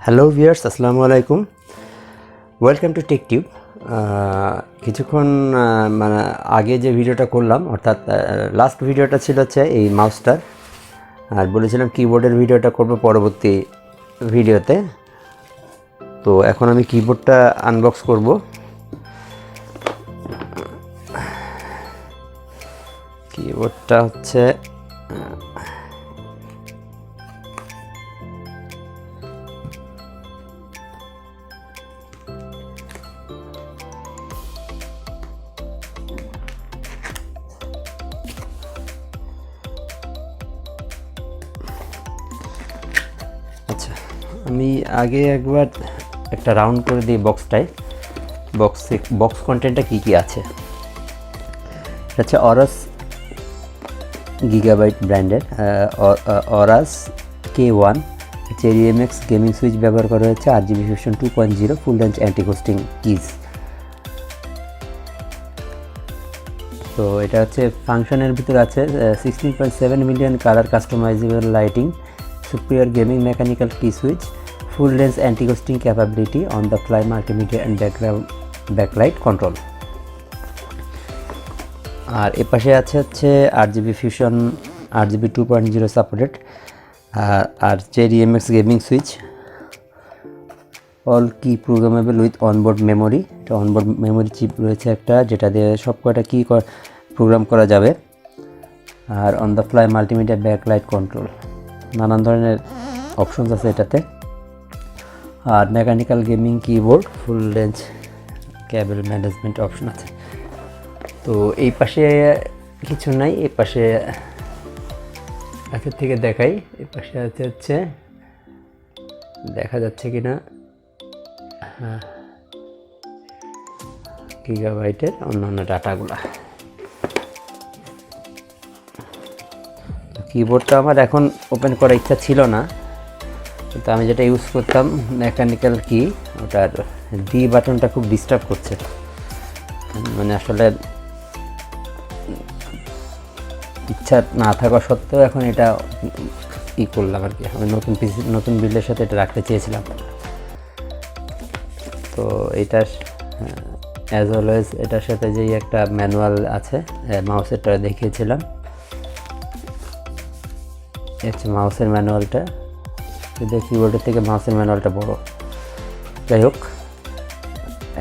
Hello viewers, আসসালামু আলাইকুম। Welcome to TechTube. কিছুক্ষণ মানে আগে যে ভিডিওটা করলাম, অর্থাৎ লাস্ট ভিডিওটা ছিল হচ্ছে এই মাউসটার, আর বলেছিলাম কিবোর্ডের ভিডিওটা করব পরবর্তী ভিডিওতে। তো এখন আমি কিবোর্ডটা আনবক্স করব। কিবোর্ডটা হচ্ছে আচ্ছা, আমি আগে একবার একটা রাউন্ড করে দিই বক্সটায়। বক্স কন্টেন্টটা কী কী আছে। এটা হচ্ছে অরাস গিগাবাইট ব্র্যান্ডের Aorus K1 Cherry MX gaming switch ব্যবহার করা হয়েছে, RGB version 2.0 full range anti ghosting keys. তো এটা হচ্ছে ফাংশনের ভিতরে আছে 16.7 million colour customisable lighting, superior gaming mechanical key switch, full range anti ghosting capability, on the fly multimedia and backlight control. আর এ পাশে আছে হচ্ছে RGB ফিউশন RGB 2.0 সাপোর্টেড, আর Cherry MX gaming switch, all key programmable with onboard memory. এটা onboard memory chip রয়েছে একটা, যেটা দিয়ে সব কয়টা কি প্রোগ্রাম করা যাবে। আর on the fly multimedia backlight control, নানান ধরনের অপশনস আছে এটাতে। আর mechanical gaming keyboard, full range cable management option আছে। তো এই পাশে কিছু নাই, এই পাশে কাছের থেকে দেখাই। এই পাশে আছে হচ্ছে, দেখা যাচ্ছে কিনা, হ্যাঁ, গিগাবাইটের অন্যান্য ডাটাগুলা। কিবোর্ডটা আমার এখন ওপেন করার ইচ্ছা ছিল না, কিন্তু আমি যেটা ইউজ করতাম মেকানিক্যাল কি, ওটার ডি বাটনটা খুব ডিস্টার্ব করছে। মানে আসলে ইচ্ছা না থাকা সত্ত্বেও এখন এটা করলাম আর কি। আমি নতুন বিল্ডের সাথে এটা রাখতে চেয়েছিলাম। তো এটা অ্যাজ অলওয়েজ এটার সাথে যেই একটা ম্যানুয়াল আছে, মাউসেরটা দেখিয়েছিলাম, হচ্ছে মাউসের ম্যানুয়ালটা। যদি কিবোর্ডের থেকে মাউসের ম্যানুয়ালটা বড়, যাই হোক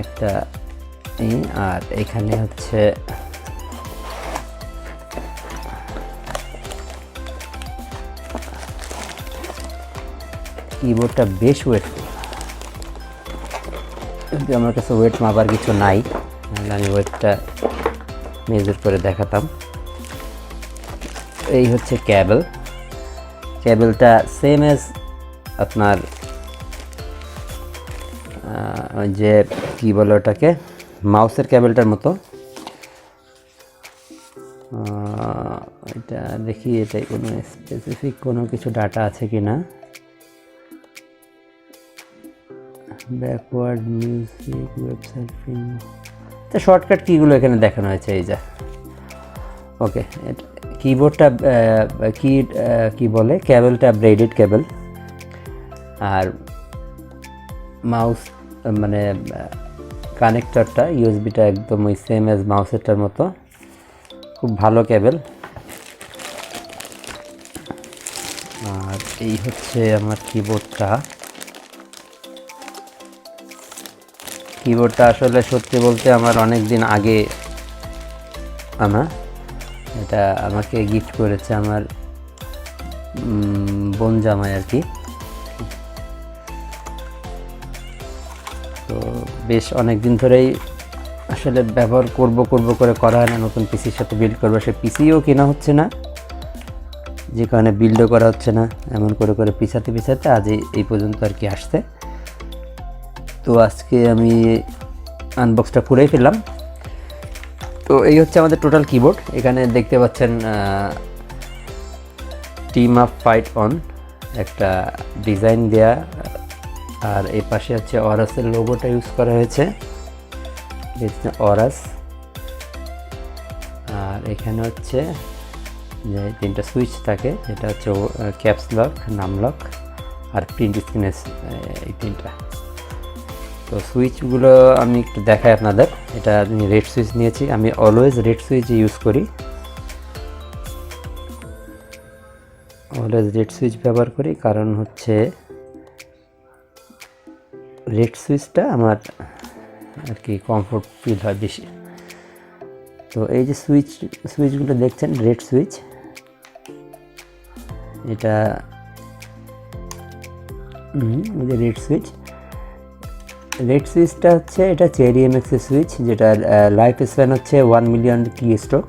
একটা। আর এখানে হচ্ছে কিবোর্ডটা বেশ ওয়েটফুল, কিন্তু আমার কাছে ওয়েট মাপার কিছু নাই, নাহলে আমি ওয়েটটা মেজার করে দেখাতাম। এই হচ্ছে কেবলটা সেম এজ আপনার যে কী বলে ওটাকে, মাউসের কেবলটার মতো। এটা দেখি এটাই কোনো স্পেসিফিক কোনো কিছু ডাটা আছে কি না। ব্যাকওয়ার্ড মিউজিক ওয়েবসাইট ফিল্ম, তো শর্টকাট কিগুলো এখানে দেখানো হয়েছে। এই যা ওকে, কিবোর্ডটা কি বলে, কেবলটা ব্রেডেড কেবল। আর মাউস মানে কানেক্টরটা ইউএসবিটা একদম ওই সেম এজ মাউসেরটার মতো, খুব ভালো কেবল। আর এই হচ্ছে আমার কিবোর্ডটা আসলে সত্যি বলতে আমার অনেক দিন আগে আনা। এটা আমাকে গিফট করেছে আমার বোন জামাই আর কি। তো বেশ অনেক দিন ধরেই আসলে ব্যবহার করব করে করা হয় না। নতুন পিসির সাথে বিল্ড করবো, সে পিসিও কেনা হচ্ছে না, যে কারণে বিল্ডও করা হচ্ছে না। এমন করে পিছাতে আজ এই পর্যন্ত আর কি আসছে। তো আজকে আমি আনবক্সটা করেই ফেললাম। তো এই হচ্ছে আমাদের টোটাল কিবোর্ড। এখানে দেখতে পাচ্ছেন টিম আপ ফাইট অন একটা ডিজাইন দেয়া, আর এই পাশে হচ্ছে অরাসের লোগোটা ইউজ করা হয়েছে, অরাস। আর এখানে হচ্ছে যে তিনটা সুইচ থাকে, এটা হচ্ছে ক্যাপস লক, নাম লক, আর প্রিন্ট স্ক্রিনে এই তিনটা। তো সুইচগুলো আমি একটু দেখাই আপনাদের। এটা আমি রেড সুইচ নিয়েছি, আমি অলওয়েজ রেড সুইচ ইউজ করি, অলওয়েজ রেড সুইচ ব্যবহার করি, কারণ হচ্ছে রেড সুইচটা আমার আর কি কমফোর্ট ফিল হয় বেশি। তো এই যে সুইচগুলো দেখছেন রেড সুইচ, এটা এই যে রেড সুইচটা হচ্ছে এটা চেরি এমএক্সের সুইচ, যেটার লাইফ স্প্যান হচ্ছে 1 মিলিয়ন কি স্ট্রোক।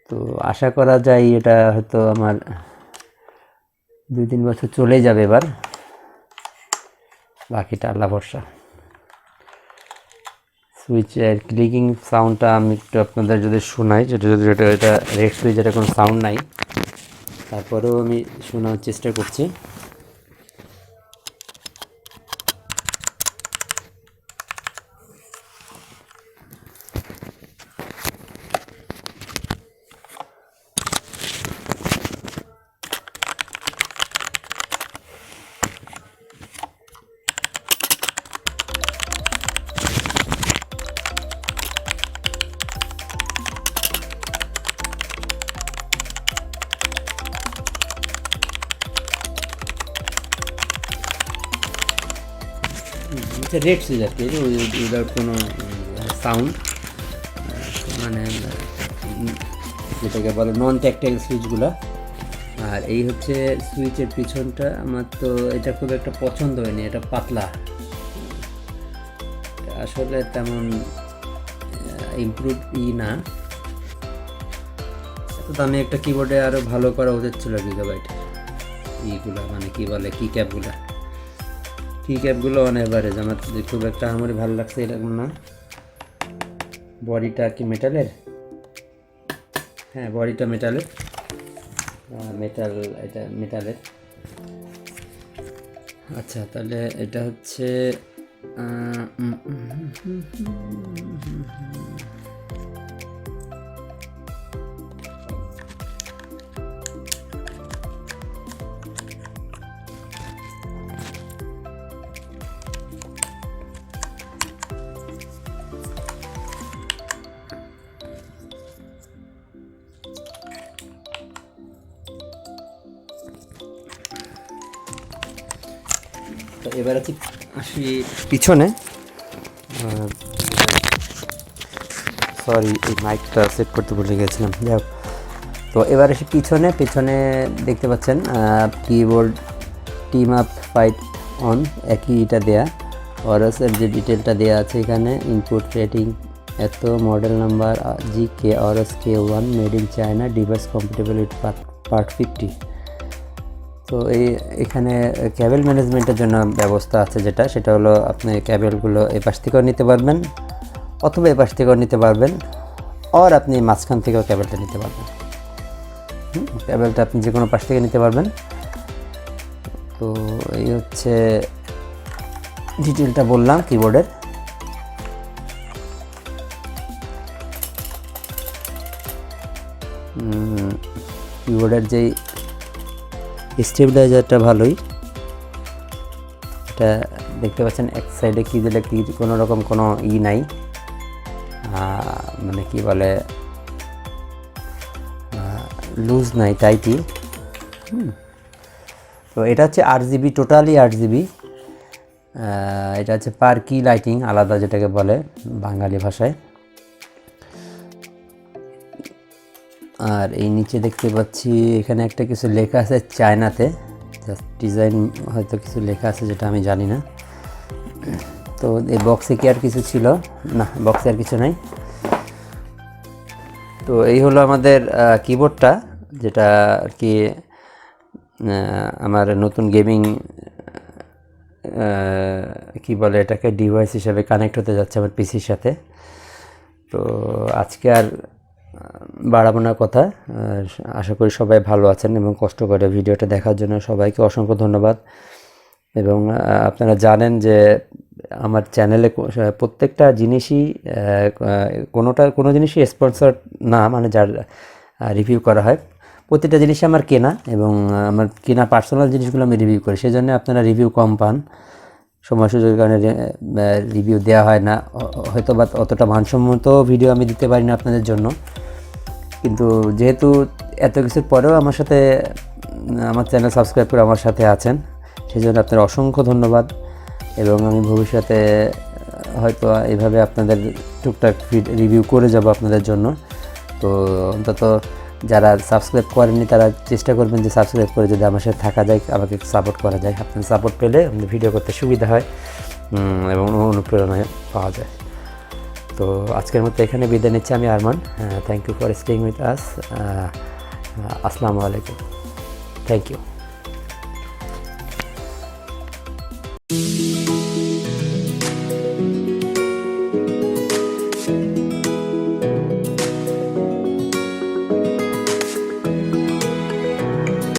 তো আশা করা যায় এটা হয়তো আমার 2-3 বছর চলে যাবে, এবার বাকিটা আল্লাহ ভরসা। সুইচের ক্লিকিং সাউন্ডটা আমি একটু আপনাদের যদি শোনাই, যেটা এটা রেড সুইচ, এটা কোনো সাউন্ড নাই, তারপরেও আমি শোনার চেষ্টা করছি। এটা রেড সুইচ আর কি, উইদাউট কোনো সাউন্ড, মানে যেটাকে বলে নন ট্যাকটাইল সুইচগুলো। আর এই হচ্ছে সুইচের পিছনটা। আমার তো এটা খুব একটা পছন্দ হয়নি, এটা পাতলা, আসলে তেমন ইমপ্রুভ না। এত দামি একটা কিবোর্ডে আরও ভালো করা উচিত ছিল গিগাবাইট এইগুলো, মানে কি বলে কি ক্যাপগুলো অন এভারেজ, আমার খুব একটা আমার ভালো লাগছে এরকম না। বডিটা কি মেটালের? হ্যাঁ, বডিটা মেটালের, এটা মেটালের। আচ্ছা, তাহলে এটা হচ্ছে তো এবার আসি পিছনে। সরি, এই মাইকটা সেট করতে ভুলে গেছিলাম। যাই হোক, তো এবার আসি পিছনে দেখতে পাচ্ছেন keyboard team up fight on, একই এটা দেয়া, অরসের যে ডিটেলটা দেওয়া আছে এখানে, ইনপুট রেটিং এত, model number GK অরস K1, made in China, device compatible with part 50। তো এখানে ক্যাবেল ম্যানেজমেন্টের জন্য ব্যবস্থা আছে, সেটা হলো আপনি ক্যাবেলগুলো এই পাশ থেকেও নিতে পারবেন, অথবা এই পাশ থেকেও নিতে পারবেন, আর আপনি মাঝখান থেকেও ক্যাবেলটা নিতে পারবেন। ক্যাবেলটা আপনি যে কোনো পাশ থেকে নিতে পারবেন। তো এই হচ্ছে ডিটেলটা বললাম কিবোর্ডের। কিবোর্ডের যেই স্টেবিলাইজারটা ভালোই, এটা দেখতে পাচ্ছেন এক সাইডে কি দিলে কি কোনো রকম কোনো নাই, মানে কি বলে লুজ নাই, টাইটই। তো এটা হচ্ছে 8GB, টোটালি 8GB। এটা হচ্ছে পার কি লাইটিং আলাদা, যেটাকে বলে বাঙালি ভাষায়। আর এই নিচে দেখতে পাচ্ছি এখানে একটা কিছু লেখা আছে চায়নাতে, ডিজাইন হয়তো কিছু লেখা আছে যেটা আমি জানি না। তো এই বক্সে কি আর কিছু ছিল না? বক্সে আর কিছু নাই। তো এই হলো আমাদের কিবোর্ডটা, যেটা আর কি আমার নতুন গেমিং কি বলে এটাকে ডিভাইস হিসেবে কানেক্ট হতে যাচ্ছে আমার পিসির সাথে। তো আজকে আর বাড়াবো না কথা, আশা করি সবাই ভালো আছেন এবং কষ্ট করে ভিডিওটা দেখার জন্য সবাইকে অসংখ্য ধন্যবাদ। এবং আপনারা জানেন যে আমার চ্যানেলে প্রত্যেকটা জিনিসই কোনো জিনিসই স্পন্সর না, মানে যার রিভিউ করা হয়, প্রতিটা জিনিস আমার কেনা, এবং আমার কেনা পার্সোনাল জিনিসগুলো আমি রিভিউ করি, সেই জন্য আপনারা রিভিউ কম পান। সময় সুযোগের কারণে রিভিউ দেওয়া হয় না, হয়তো বা অতটা মানসম্মত ভিডিও আমি দিতে পারি না আপনাদের জন্য। কিন্তু যেহেতু এত কিছুর পরেও আমার সাথে আমার চ্যানেল সাবস্ক্রাইব করে আমার সাথে আছেন, সেই জন্য আপনার অসংখ্য ধন্যবাদ। এবং আমি ভবিষ্যতে হয়তো এইভাবে আপনাদের টুকটাক রিভিউ করে যাব আপনাদের জন্য। তো অন্তত যারা সাবস্ক্রাইব করেননি তারা চেষ্টা করবেন যে সাবস্ক্রাইব করে যদি আমার সাথে থাকা যায়, আমাকে সাপোর্ট করা যায়। আপনাদের সাপোর্ট পেলে আমাদের ভিডিও করতে সুবিধা হয় এবং অনুপ্রেরণা পাওয়া যায়। তো আজকের মতো এখানে বিদায় নিচ্ছি আমি, Arman. Thank you for staying with us. আসসালামু আলাইকুম। Thank you.